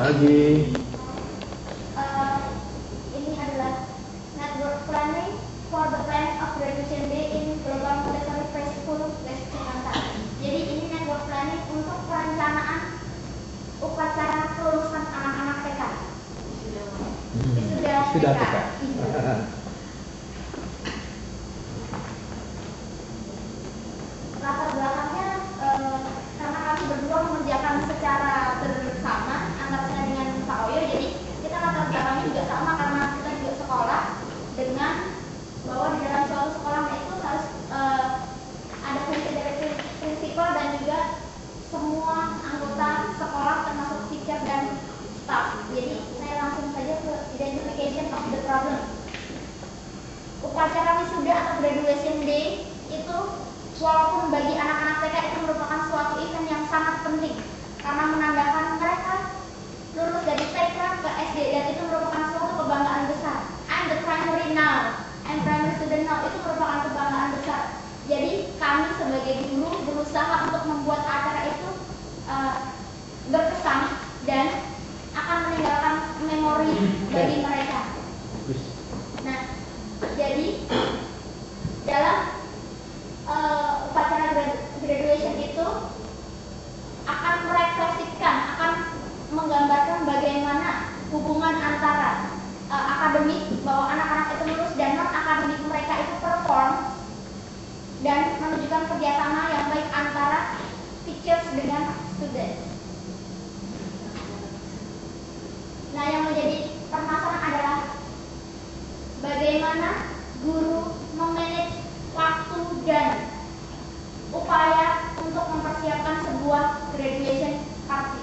pagi. Ini adalah network planning for the plan of graduation day in Global Montessori Preschool West Jakarta. Jadi ini network planning untuk perencanaan upacara kelulusan anak-anak TK. Sudah TK. Latar belakangnya karena kami berdua mengerjakan secara bersama antara saya dengan Pak Oyo, jadi kita latar belakangnya juga sama karena kita juga sekolah dengan bahwa di dalam suatu sekolah itu harus ada prinsipal dan juga semua anggota sekolah termasuk teacher dan staff. Jadi saya langsung saja ke identification of the problem. Upacara wisuda atau graduation day itu walaupun bagi anak-anak TK itu merupakan suatu event yang sangat penting karena menandakan mereka lulus dari TK ke SD dan itu merupakan suatu kebanggaan besar. I'm the primary now, I'm primary student now, itu merupakan kebanggaan besar. Jadi kami sebagai guru berusaha untuk membuat acara itu berkesan dan akan meninggalkan memori bagi mereka. Nah, jadi dalam upacara graduation itu akan merefleksikan, akan menggambarkan bagaimana hubungan antara akademik bahwa anak-anak itu lulus dan non akademik mereka itu perform dan menunjukkan kerjasama yang baik antara teachers dengan student. Nah, yang menjadi permasalahan adalah bagaimana guru memanage waktu dan upaya untuk mempersiapkan sebuah graduation party.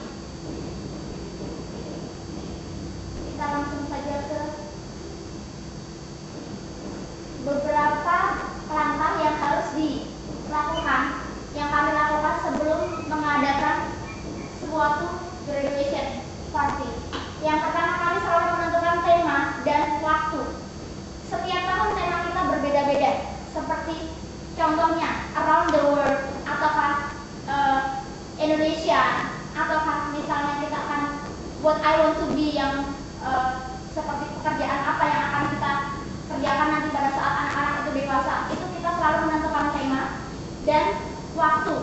Kita langsung saja ke beberapa langkah yang harus dilakukan, yang kami lakukan sebelum mengadakan suatu graduation party. Yang pertama, kami selalu menentukan tema dan waktu. Setiap tahun tema kita berbeda-beda, seperti contohnya around the world, ataukah Indonesia, ataukah misalnya kita akan what I want to be, yang seperti pekerjaan apa yang akan kita kerjakan nanti pada saat anak-anak itu dewasa. Itu kita selalu menentukan tema dan waktu.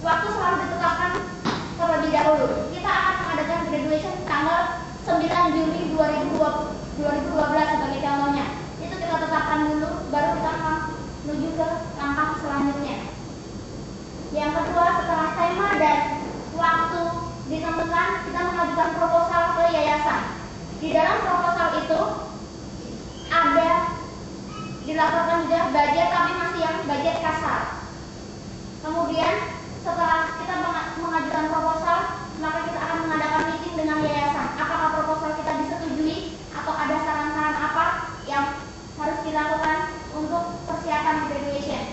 Waktu selalu ditetapkan terlebih dahulu. Kita akan mengadakan graduation tanggal 9 Juni 2012 sebagai contohnya. Itu kita tetapkan dulu, baru kita akan menuju ke langkah selanjutnya. Yang kedua, setelah tema dan waktu ditentukan, kita mengajukan proposal ke yayasan. Di dalam proposal itu ada dilaporkan juga budget, tapi masih yang budget kasar. Kemudian setelah kita mengajukan proposal, maka kita akan mengadakan meeting dengan yayasan. Apakah proposal kita disetujui atau ada saran-saran apa yang harus dilakukan untuk persiapan graduation.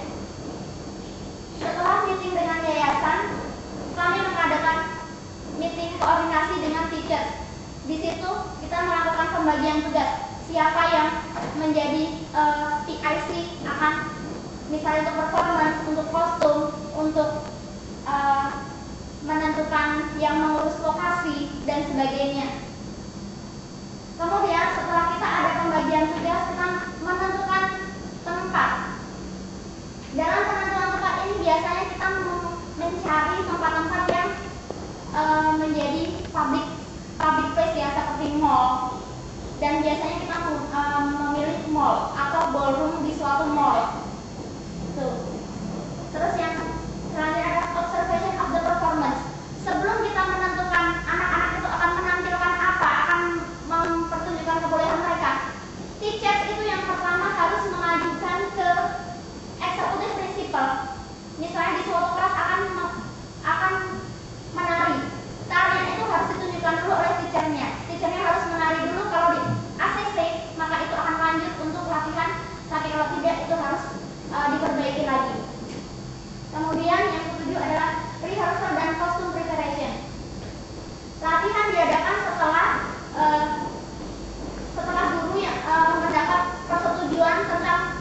Setelah meeting dengan yayasan, kami mengadakan meeting koordinasi dengan teacher. Di situ kita melakukan pembagian tugas. Siapa yang menjadi PIC akan misalnya untuk performance, untuk kostum, untuk menentukan yang mengurus lokasi dan sebagainya. Kemudian setelah kita ada pembagian tugas, kita menentukan tempat. Dalam penentuan tempat ini biasanya kita mencari tempat-tempat yang menjadi public place ya, seperti mall. Dan biasanya kita memilih mall atau ballroom di suatu mall. Tuh. Terus yang selanjutnya ada observation of the performance. Sebelum kita menentukan anak-anak itu akan menampilkan apa, akan mempertunjukkan kebolehan mereka, teachers itu yang pertama harus mengajukan ke eksekutif prinsipal. Misalnya di suatu kelas akan menari. Tarian itu harus ditunjukkan dulu oleh teachernya. Teachernya harus menari dulu. Kalau di ACC maka itu akan lanjut untuk latihan. Tapi kalau tidak itu harus diperbaiki lagi. Kemudian yang ketujuh adalah rehearsal dan costume preparation. Latihan diadakan setelah guru yang mendapat persetujuan tentang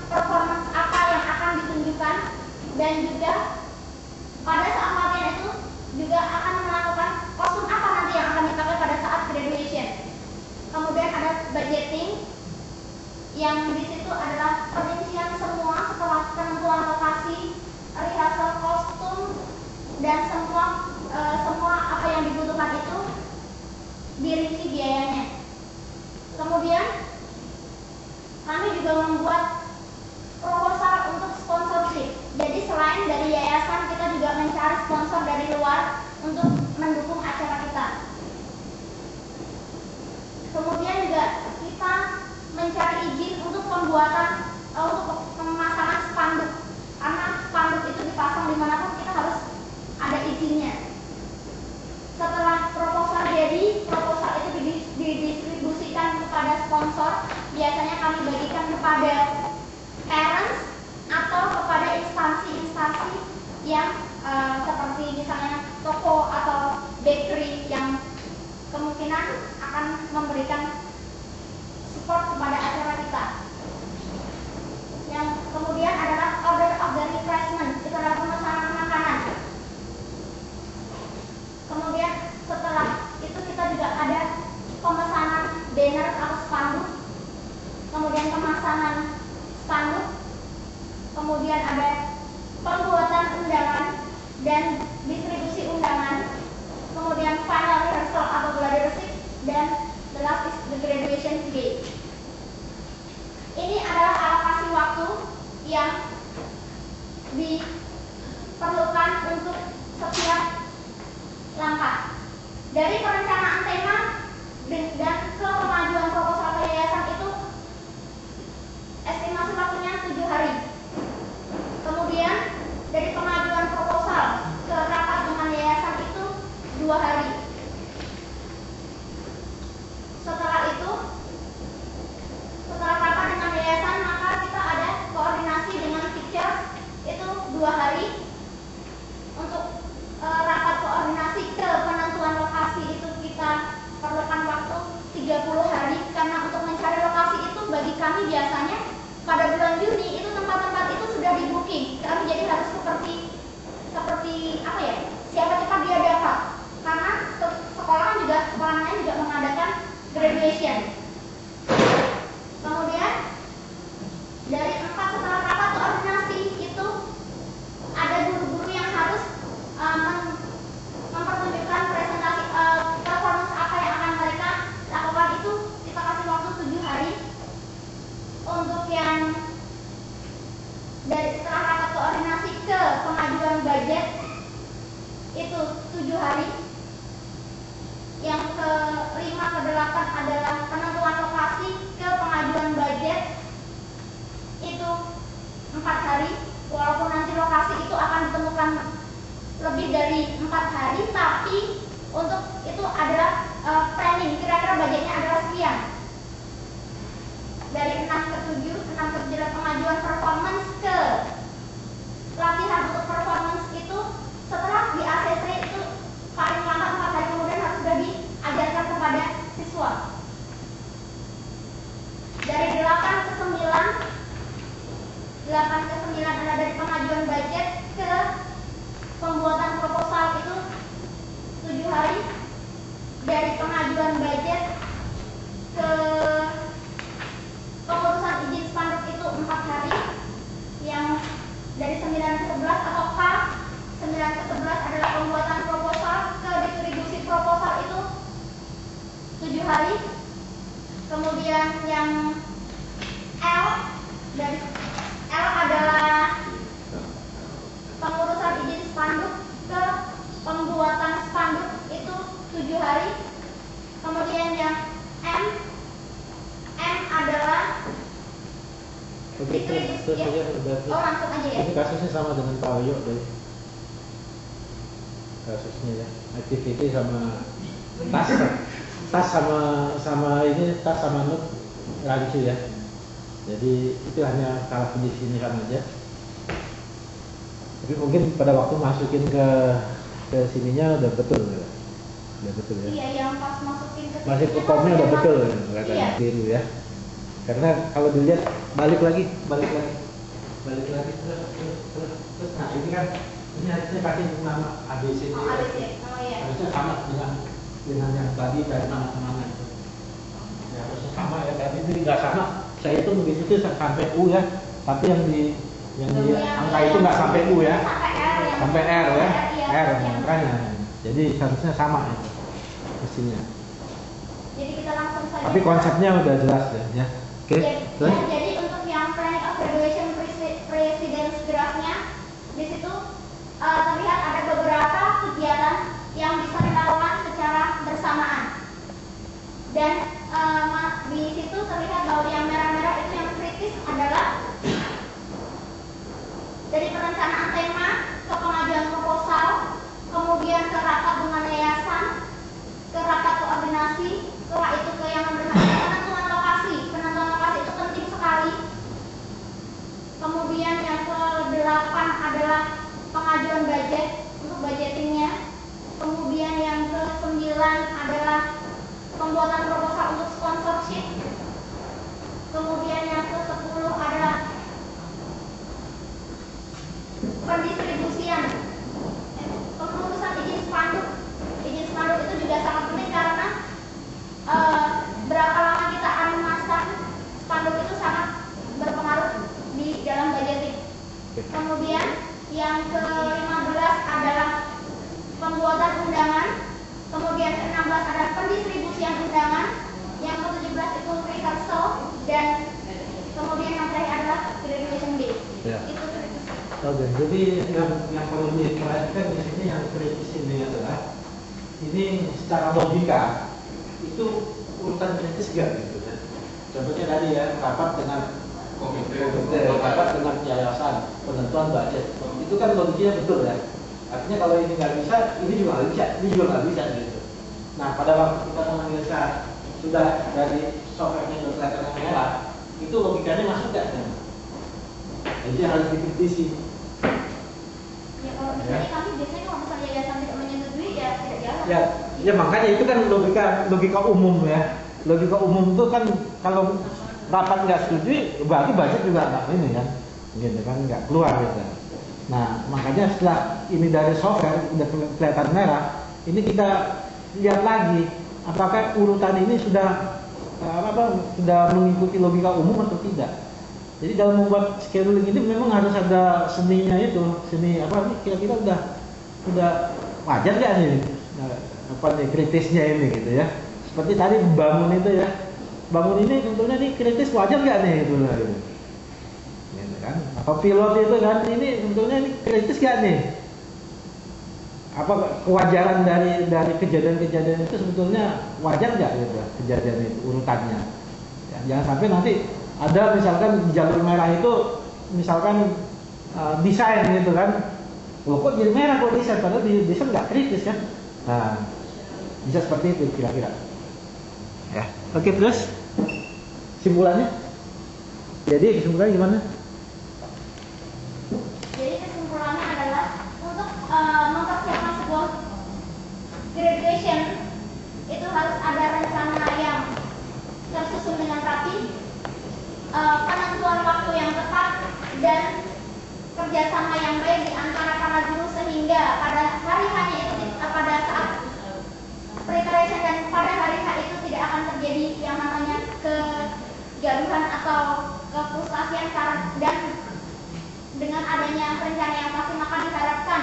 dan distribusi undangan, kemudian final rehearsal atau gladi resik, dan the last is the graduation day. Ini adalah alokasi waktu yang diperlukan untuk setiap langkah. Dari perencanaan tema dan ke pengajuan proposal ke yayasan itu estimasi waktunya 7 hari. Kemudian dari pengajuan proposal ke rapat dengan yayasan itu 2 hari. Setelah rapat dengan yayasan, maka kita ada koordinasi dengan teacher itu 2 hari. Untuk rapat koordinasi ke penentuan lokasi itu kita perlukan waktu 30 hari, karena untuk mencari lokasi itu bagi kami biasanya pada bulan Juni itu tempat-tempat itu sudah di booking. Kami jadi harus seperti apa ya, siapa cepat dia dapat, karena sekolahnya juga mengadakan graduation. Kemudian dari 4 setelah rapat koordinasi itu ada guru-guru yang harus mempertunjukkan presentasi performance apa yang akan mereka lakukan. Itu kita kasih waktu 7 hari. Untuk yang dari setelah rapat koordinasi ke pengajuan budget itu 7 hari. Yang ke-5 ke-8 adalah penentuan lokasi ke pengajuan budget itu 4 hari. Walaupun nanti lokasi itu akan ditemukan lebih dari 4 hari, tapi untuk itu adalah planning, kira-kira budgetnya adalah sekian. Dari 6 ke 7, 6 ke 7 pengajuan performance ke latihan untuk performance itu setelah di ACC itu paling lambat 4 hari kemudian harus sudah diajarkan kepada siswa. Dari 8 ke 9 adalah dari pengajuan budget ke pembuatan proposal itu 7 hari. Dari pengajuan budget ke pengurusan izin spanduk itu 4 hari. Yang dari 9 ke 11 atau K 9 ke 11 adalah pembuatan proposal ke distribusi proposal itu 7 hari. Kemudian yang L adalah pengurusan izin spanduk ke pembuatan spanduk itu 7 hari. Kemudian yang M adalah terus aja berarti. Langsung aja ya. Ini kasusnya sama dengan Pak Oyo deh. Kasusnya ya. Activity sama tas sama not rancu ya. Jadi itu hanya salah penyimpanan aja. Tapi mungkin pada waktu masukin ke sininya udah betul ya. Udah betul ya. Iya, yang pas masukin ke Masih ke formnya udah betul ya, kelihatan biru ya. Karena kalau dilihat balik lagi terus. Nah ini kan ini harusnya kasih nama ABCD. Harusnya sama dengan yang tadi kayak nama itu. Ya harusnya sama ya, tapi ini nggak sama. Saya itu begitu tuh sampai U ya, tapi yang di angka itu nggak sampai U ya, sampai R ya, R makanya. Jadi harusnya sama itu mestinya. Jadi kita langsung saja. Tapi konsepnya udah jelas ya. Oke. Jadi untuk yang planning of graduation president's draft-nya di situ terlihat ada beberapa kegiatan yang bisa dilakukan secara bersamaan. Dan di situ terlihat bahwa yang merah-merah itu yang kritis adalah dari perencanaan tema ke pengajuan proposal, kemudian ke rapat dengan yayasan, ke rapat koordinasi, setelah itu ke yang penentuan lokasi. Penentuan lokasi itu penting sekali. Kemudian yang ke-8 adalah pengajuan budget untuk budgetingnya. Kemudian yang ke-9 adalah pembuatan proposal untuk sponsorship. Kemudian yang ke-10 adalah pendistribusian, pengurusan izin spanduk. Izin spanduk itu juga sangat penting karena berapa lama kita akan memasang spanduk itu sangat berpengaruh di dalam budgeting. Kemudian yang ke-15 adalah Oke, jadi yang perlu diperhatikan di sini yang kritis ini adalah ini secara logika itu urutan kritis gak gitu ya. Contohnya tadi ya, rapat dengan komite, rapat dengan yayasan, penentuan budget, itu kan logikanya betul ya. Artinya kalau ini nggak bisa, ini juga nggak bisa, ini juga nggak bisa gitu. Nah pada waktu kita menganalisa sudah dari software-nya kelihatan merah, itu logikanya masuk nggak? Jadi harus dikritisi. Ya kalau misalnya kami biasanya kalau misalnya yayasan tidak menyetujui ya tidak jalan. Ya makanya itu kan logika umum ya. Logika umum itu kan kalau rapat nggak setuju, berarti budget juga nggak ini kan, gitu kan nggak keluar gitu. Nah makanya setelah ini dari software udah kelihatan merah, ini kita lihat lagi apakah urutan ini sudah sudah mengikuti logika umum atau tidak. Jadi dalam membuat scheduling ini memang harus ada seninya itu, seni apa nih kira-kira udah wajar nggak nih kritisnya ini gitu ya. Seperti tadi bangun itu ya, bangun ini tentunya nih kritis wajar nggak nih gitu kan. Atau pilot itu kan ini tentunya ini kritis nggak nih. Apa kewajaran dari kejadian-kejadian itu sebetulnya wajar nggak gitu kejadian itu urutannya. Ya, jangan sampai nanti ada misalkan di jalur merah itu misalkan desain gitu kan, loh kok jadi merah kok desain, padahal desain nggak kritis kan. Nah bisa seperti itu kira-kira ya. Oke, terus simpulannya, jadi kesimpulannya gimana? Jadi kesimpulannya adalah untuk mempersiapkan sebuah graduation itu harus ada rencana yang tersusun dengan rapi, penentuan waktu yang tepat, dan kerjasama yang baik di antara para guru sehingga pada hari hanya itu pada saat preparation dan pada hari itu tidak akan terjadi yang namanya kegaduhan atau kefrustasian dan dengan adanya rencana yang pasti maka diharapkan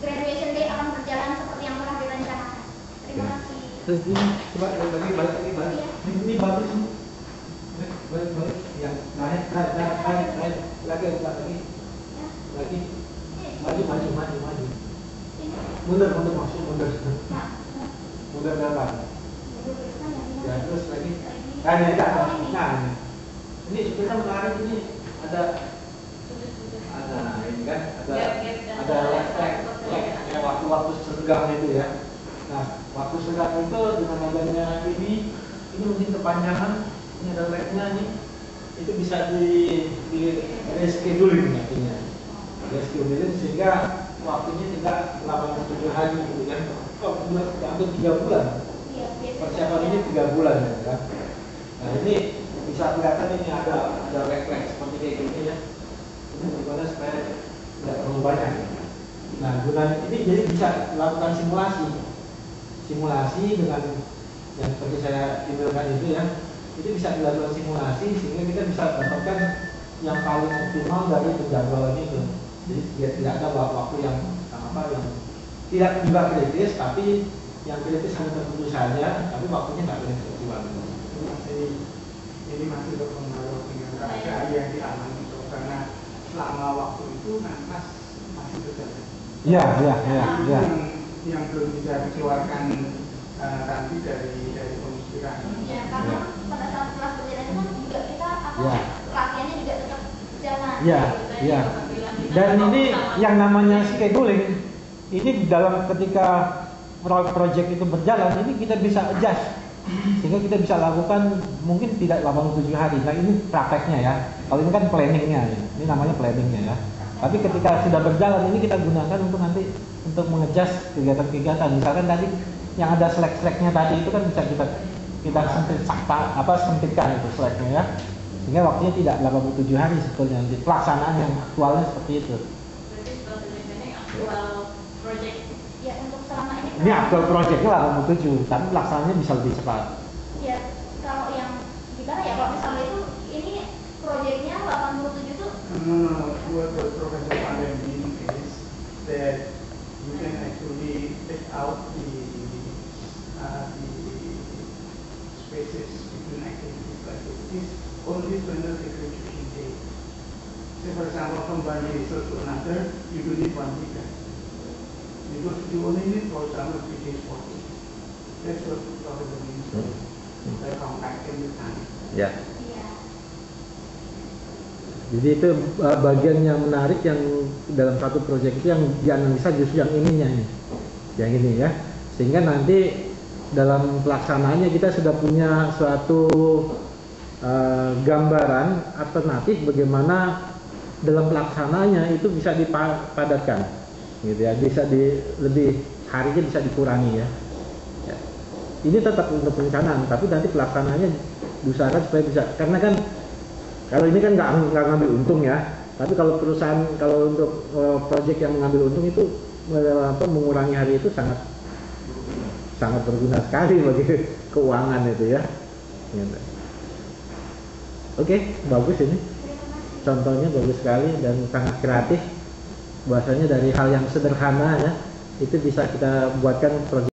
graduation day akan berjalan seperti yang telah direncanakan. Terima kasih. Terus ini coba balik lagi. Ini bagus. Balik yang naik lagi. Maju. Mundur maksud mundur. Mundur dalam. Ya terus lagi. Nah, ini kita menarik ini ada ini kan ada kayak waktu senggang itu ya. Nah, waktu senggang itu dengan adanya ini mungkin kepanjangan, ini ada lag-nya nih. Itu bisa di rescheduling artinya. Rescheduling sehingga waktunya tidak 87 hari gitu kan. Oh, hampir 3 bulan. Persiapan ini 3 bulan ya kan. Nah, ini bisa kelihatan ini ada lag-lag seperti kayak gini ya. Ini gimana supaya tidak terlalu banyak. Nah, gunanya ini jadi bisa lakukan simulasi dengan yang seperti saya emailkan itu ya. Itu bisa dilakukan simulasi sehingga kita bisa dapatkan yang paling optimal dari penjadwalan itu. Jadi tidak ada waktu yang tidak juga kritis, tapi yang kritis hanya tertentu saja, tapi waktunya tidak boleh optimal. Ini masih berpengaruh dengan keadaan yang dialami itu karena selama waktu itu napas masih terjadi. Iya. Yang belum bisa dikeluarkan tadi dari pemikiran. Ya, karena pada saat kelas berjalan itu kan juga kita latihannya juga tetap jalan. Iya. Dan ini yang namanya scheduling, ini dalam ketika project itu berjalan, ini kita bisa adjust sehingga kita bisa lakukan mungkin tidak 87 hari. Nah ini prakteknya ya. Kalau ini kan planningnya, ini namanya planningnya ya. Tapi ketika sudah berjalan ini kita gunakan untuk nanti untuk mengejas kegiatan-kegiatan. Misalkan tadi yang ada slack-slacknya tadi itu kan bisa kita sempitkan itu slacknya ya. Sehingga waktunya tidak 87 hari sebetulnya. Nanti pelaksanaan yang aktualnya seperti itu. Berarti sebetulnya aktual project. Ya, untuk selama ini. Ini aktual projectnya 87, tapi pelaksanaannya bisa lebih cepat. Ya, kalau yang gimana ya, kalau misalnya itu ini proyeknya 87 tuh. What the Professor Pandemi is that you can actually take out the spaces between activities like this only when the graduation day. say for example from one resource to another, you do need one meter. Because you only need, for example, 3 days 40. That's what probably means. Like compacting the time. Ya. Iya. Jadi itu bagian yang menarik yang dalam satu proyek itu yang dianalisa justru yang ininya nih, yang ini ya. Sehingga nanti dalam pelaksanaannya kita sudah punya suatu gambaran alternatif bagaimana dalam pelaksananya itu bisa dipadatkan, gitu ya, bisa lebih harinya bisa dikurangi ya. Ya. Ini tetap untuk perencanaan, tapi nanti pelaksanaannya diusahakan supaya bisa, karena kan kalau ini kan nggak ngambil untung ya, tapi kalau perusahaan kalau untuk proyek yang mengambil untung itu mengurangi hari itu sangat berguna sekali bagi keuangan itu ya. Gitu. Oke, bagus ini. Contohnya bagus sekali dan sangat kreatif. Bahasanya dari hal yang sederhana ya, itu bisa kita buatkan proyek